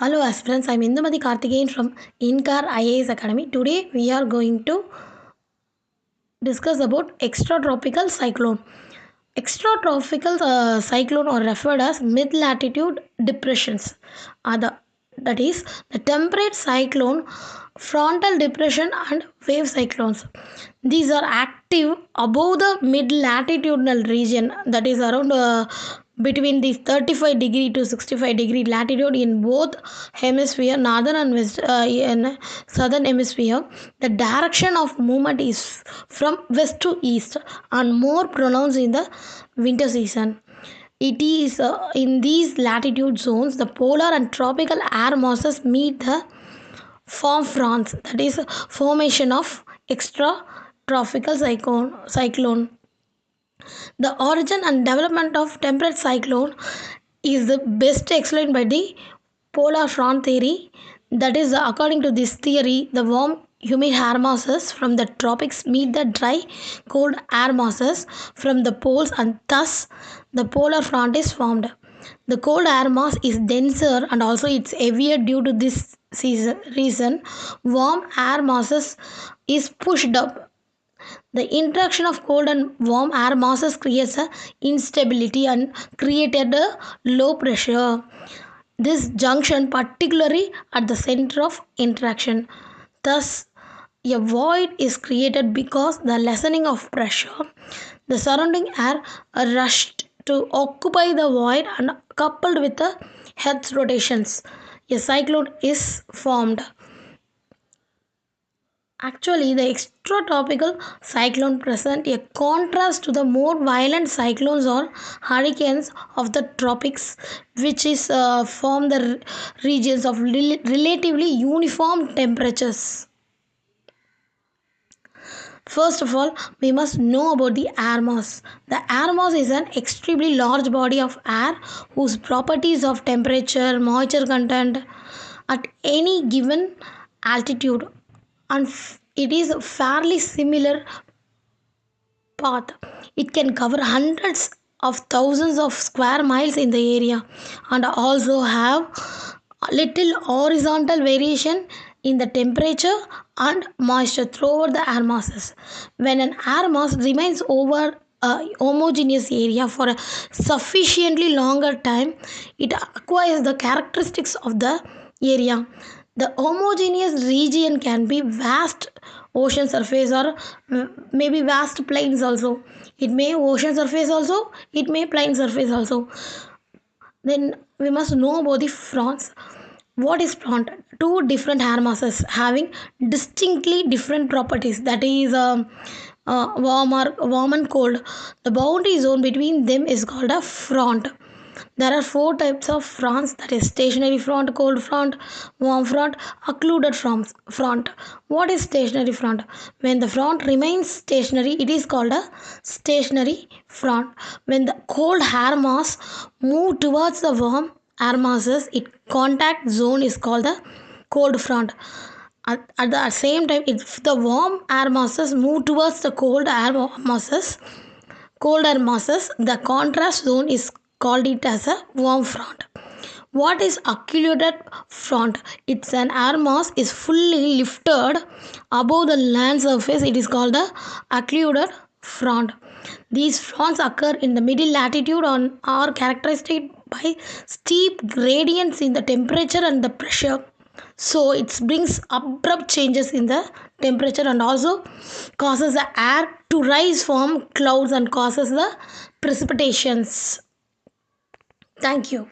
Hello aspirants, I'm Indumati Karthikeyan from InKar IAS Academy. Today we are going to discuss about extratropical cyclone. Extratropical cyclone are referred as mid-latitude depressions. That is the temperate cyclone, frontal depression and wave cyclones. These are active above the mid-latitudinal region, that is around between the 35 degree to 65 degree latitude in both hemisphere, northern and west, in southern hemisphere. The direction of movement is from west to east and more pronounced in the winter season. It is in these latitude zones the polar and tropical air masses meet the form fronts, that is formation of extra tropical cyclone. The origin and development of temperate cyclone is the best explained by the polar front theory. That is, according to this theory, the warm humid air masses from the tropics meet the dry cold air masses from the poles, and thus the polar front is formed. The cold air mass is denser and also it's heavier. Due to this reason, warm air masses is pushed up. The interaction of cold and warm air masses creates a instability and created a low pressure. This junction particularly at the center of interaction. Thus, a void is created because the lessening of pressure. The surrounding air rushed to occupy the void, and coupled with the Earth's rotations, a cyclone is formed. Actually, the extratropical cyclone present a contrast to the more violent cyclones or hurricanes of the tropics, which is form the regions of relatively uniform temperatures. First of all, we must know about the air mass. The air mass is an extremely large body of air whose properties of temperature, moisture content at any given altitude, and it is fairly similar path. It can cover hundreds of thousands of square miles in the area and also have little horizontal variation in the temperature and moisture throughout the air masses. When an air mass remains over a homogeneous area for a sufficiently longer time, it acquires the characteristics of the area. The homogeneous region can be vast ocean surface or maybe vast plains also. It may ocean surface also, it may plain surface also. Then we must know about the fronts. What is front? Two different air masses having distinctly different properties, that is warm and cold. The boundary zone between them is called a front. There are four types of fronts, that is stationary front, cold front, warm front, occluded front. What is stationary front? When the front remains stationary, it is called a stationary front. When the cold air mass move towards the warm air masses, its contact zone is called the cold front. At the same time, if the warm air masses move towards the cold air masses, the contrast zone is called it as a warm front. What is occluded front? It's an air mass is fully lifted above the land surface. It is called the occluded front. These fronts occur in the middle latitude and are characterized by steep gradients in the temperature and the pressure. So it brings abrupt changes in the temperature and also causes the air to rise from clouds and causes the precipitations. Thank you.